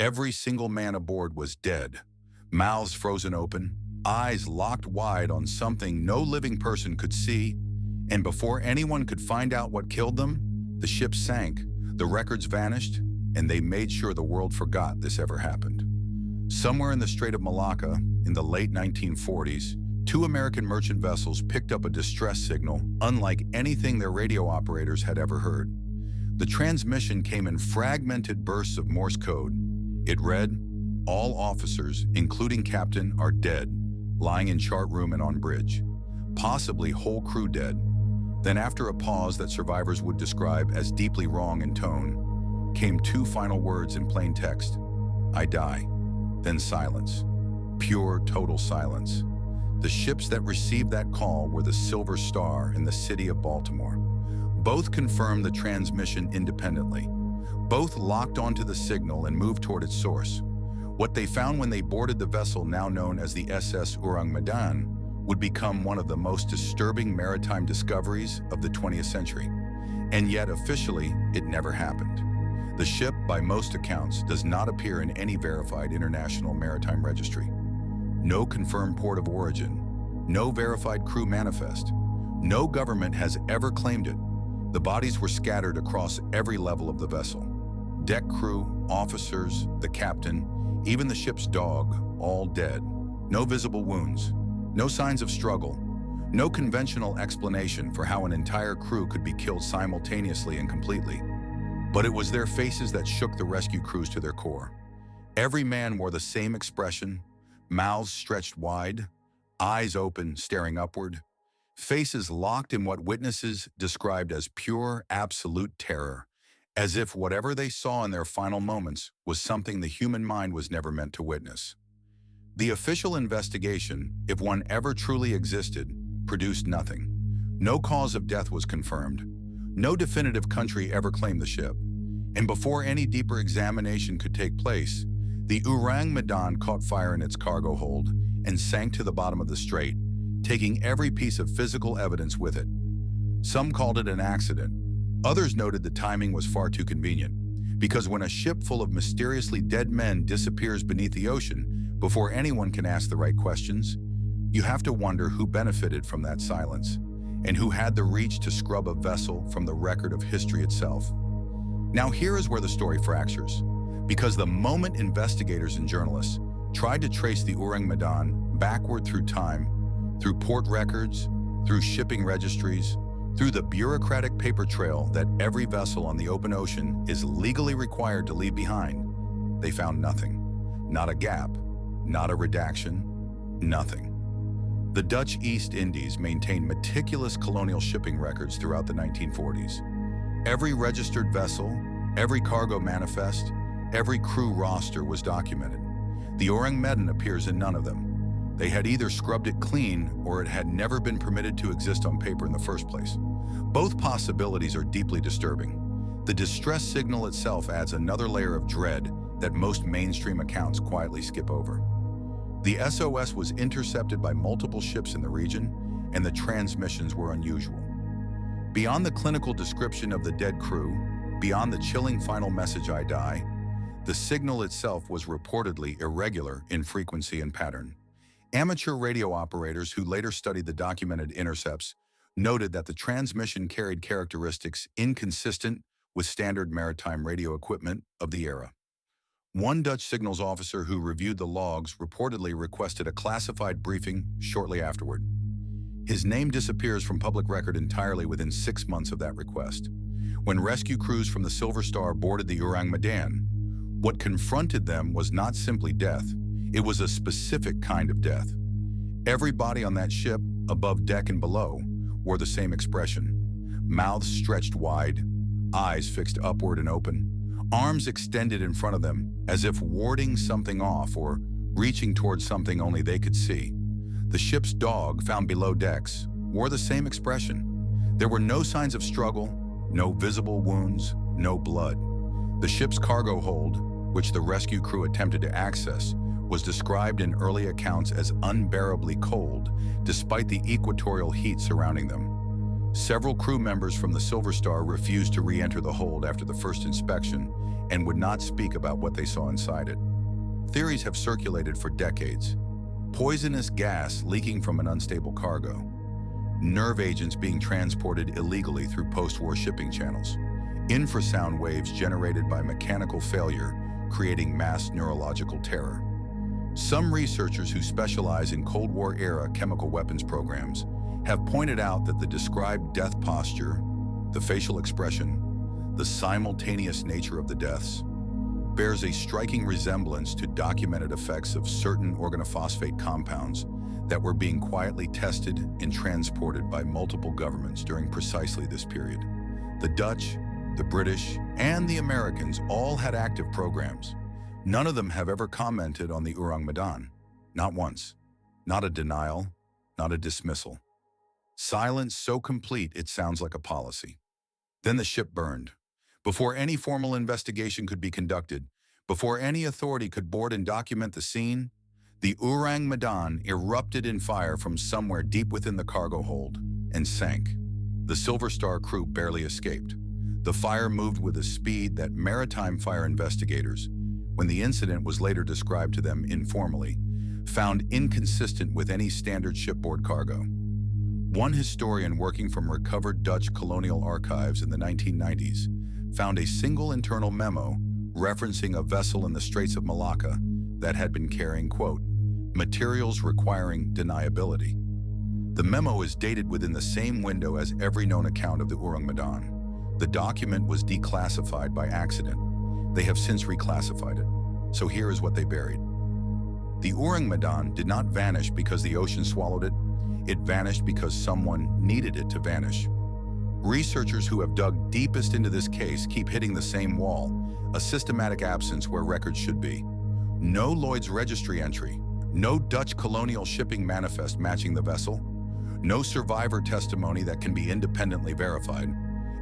Every single man aboard was dead, mouths frozen open, eyes locked wide on something no living person could see, and before anyone could find out what killed them, the ship sank, the records vanished, and they made sure the world forgot this ever happened. Somewhere in the Strait of Malacca, in the late 1940s, two American merchant vessels picked up a distress signal unlike anything their radio operators had ever heard. The transmission came in fragmented bursts of Morse code. It read, "All officers, including captain, are dead, lying in chart room and on bridge. Possibly whole crew dead." Then after a pause that survivors would describe as deeply wrong in tone, came two final words in plain text, "I die." Then silence. Pure, total silence. The ships that received that call were the Silver Star and the City of Baltimore. Both confirmed the transmission independently. Both locked onto the signal and moved toward its source. What they found when they boarded the vessel now known as the SS Ourang Medan would become one of the most disturbing maritime discoveries of the 20th century. And yet, officially, it never happened. The ship, by most accounts, does not appear in any verified international maritime registry. No confirmed port of origin, no verified crew manifest. No government has ever claimed it. The bodies were scattered across every level of the vessel. Deck crew, officers, the captain, even the ship's dog, all dead. No visible wounds, no signs of struggle, no conventional explanation for how an entire crew could be killed simultaneously and completely. But it was their faces that shook the rescue crews to their core. Every man wore the same expression, mouths stretched wide, eyes open, staring upward, faces locked in what witnesses described as pure, absolute terror, as if whatever they saw in their final moments was something the human mind was never meant to witness. The official investigation, if one ever truly existed, produced nothing. No cause of death was confirmed. No definitive country ever claimed the ship. And before any deeper examination could take place, the Ourang Medan caught fire in its cargo hold and sank to the bottom of the strait, taking every piece of physical evidence with it. Some called it an accident. Others noted the timing was far too convenient, because when a ship full of mysteriously dead men disappears beneath the ocean before anyone can ask the right questions, you have to wonder who benefited from that silence and who had the reach to scrub a vessel from the record of history itself. Now here is where the story fractures, because the moment investigators and journalists tried to trace the Ourang Medan backward through time, through port records, through shipping registries, through the bureaucratic paper trail that every vessel on the open ocean is legally required to leave behind, they found nothing. Not a gap, not a redaction, nothing. The Dutch East Indies maintained meticulous colonial shipping records throughout the 1940s. Every registered vessel, every cargo manifest, every crew roster was documented. The Ourang Medan appears in none of them. They had either scrubbed it clean or it had never been permitted to exist on paper in the first place. Both possibilities are deeply disturbing. The distress signal itself adds another layer of dread that most mainstream accounts quietly skip over. The SOS was intercepted by multiple ships in the region, and the transmissions were unusual. Beyond the clinical description of the dead crew, beyond the chilling final message, "I die," the signal itself was reportedly irregular in frequency and pattern. Amateur radio operators who later studied the documented intercepts noted that the transmission carried characteristics inconsistent with standard maritime radio equipment of the era. One Dutch signals officer who reviewed the logs reportedly requested a classified briefing shortly afterward. His name disappears from public record entirely within 6 months of that request. When rescue crews from the Silver Star boarded the Ourang Medan, what confronted them was not simply death, it was a specific kind of death. Every body on that ship, above deck and below, wore the same expression. Mouths stretched wide, eyes fixed upward and open, arms extended in front of them as if warding something off or reaching towards something only they could see. The ship's dog, found below decks, wore the same expression. There were no signs of struggle, no visible wounds, no blood. The ship's cargo hold, which the rescue crew attempted to access, was described in early accounts as unbearably cold, despite the equatorial heat surrounding them. Several crew members from the Silver Star refused to re-enter the hold after the first inspection and would not speak about what they saw inside it. Theories have circulated for decades. Poisonous gas leaking from an unstable cargo. Nerve agents being transported illegally through post-war shipping channels. Infrasound waves generated by mechanical failure, creating mass neurological terror. Some researchers who specialize in Cold War-era chemical weapons programs have pointed out that the described death posture, the facial expression, the simultaneous nature of the deaths, bears a striking resemblance to documented effects of certain organophosphate compounds that were being quietly tested and transported by multiple governments during precisely this period. The Dutch, the British, and the Americans all had active programs. None of them have ever commented on the Ourang Medan. Not once. Not a denial, not a dismissal. Silence so complete it sounds like a policy. Then the ship burned. Before any formal investigation could be conducted, before any authority could board and document the scene, the Ourang Medan erupted in fire from somewhere deep within the cargo hold and sank. The Silver Star crew barely escaped. The fire moved with a speed that maritime fire investigators, when the incident was later described to them informally, found inconsistent with any standard shipboard cargo. One historian working from recovered Dutch colonial archives in the 1990s found a single internal memo referencing a vessel in the Straits of Malacca that had been carrying, quote, materials requiring deniability. The memo is dated within the same window as every known account of the Ourang Medan. The document was declassified by accident. They have since reclassified it. So here is what they buried. The Ourang Medan did not vanish because the ocean swallowed it. It vanished because someone needed it to vanish. Researchers who have dug deepest into this case keep hitting the same wall, a systematic absence where records should be. No Lloyd's registry entry, no Dutch colonial shipping manifest matching the vessel, no survivor testimony that can be independently verified,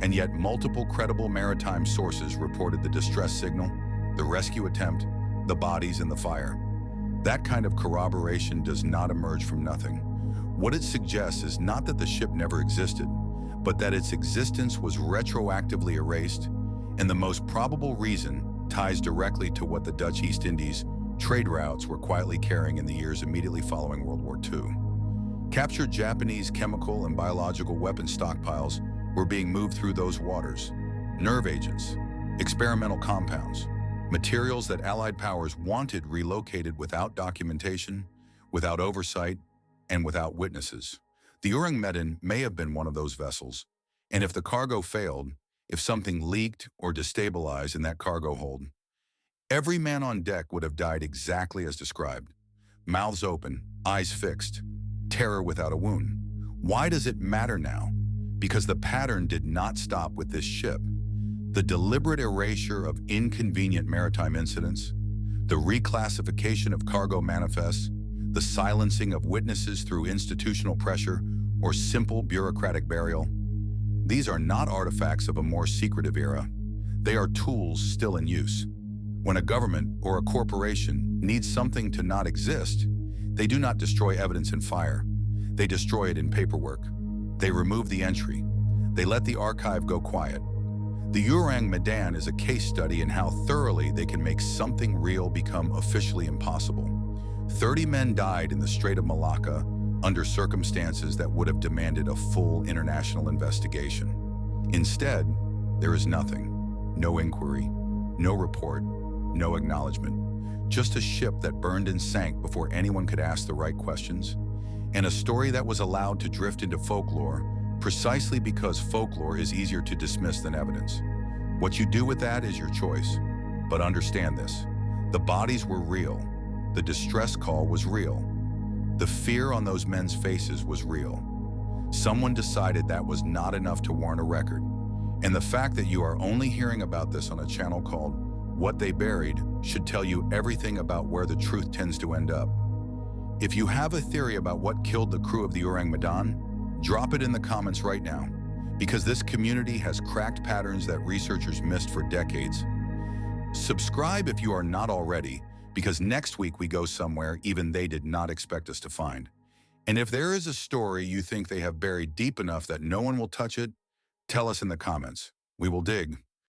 and yet multiple credible maritime sources reported the distress signal, the rescue attempt, the bodies in the fire. That kind of corroboration does not emerge from nothing. What it suggests is not that the ship never existed, but that its existence was retroactively erased, and the most probable reason ties directly to what the Dutch East Indies trade routes were quietly carrying in the years immediately following World War II. Captured Japanese chemical and biological weapon stockpiles were being moved through those waters. Nerve agents, experimental compounds, materials that Allied powers wanted relocated without documentation, without oversight, and without witnesses. The Ourang Medan may have been one of those vessels, and if the cargo failed, if something leaked or destabilized in that cargo hold, every man on deck would have died exactly as described. Mouths open, eyes fixed, terror without a wound. Why does it matter now? Because the pattern did not stop with this ship. The deliberate erasure of inconvenient maritime incidents, the reclassification of cargo manifests, the silencing of witnesses through institutional pressure or simple bureaucratic burial. These are not artifacts of a more secretive era. They are tools still in use. When a government or a corporation needs something to not exist, they do not destroy evidence in fire. They destroy it in paperwork. They remove the entry. They let the archive go quiet. The Ourang Medan is a case study in how thoroughly they can make something real become officially impossible. 30 men died in the Strait of Malacca under circumstances that would have demanded a full international investigation. Instead, there is nothing. No inquiry, no report, no acknowledgement. Just a ship that burned and sank before anyone could ask the right questions, and a story that was allowed to drift into folklore precisely because folklore is easier to dismiss than evidence. What you do with that is your choice. But understand this, the bodies were real. The distress call was real. The fear on those men's faces was real. Someone decided that was not enough to warrant a record. And the fact that you are only hearing about this on a channel called What They Buried should tell you everything about where the truth tends to end up. If you have a theory about what killed the crew of the Ourang Medan, drop it in the comments right now, because this community has cracked patterns that researchers missed for decades. Subscribe if you are not already, because next week we go somewhere even they did not expect us to find. And if there is a story you think they have buried deep enough that no one will touch it, tell us in the comments. We will dig.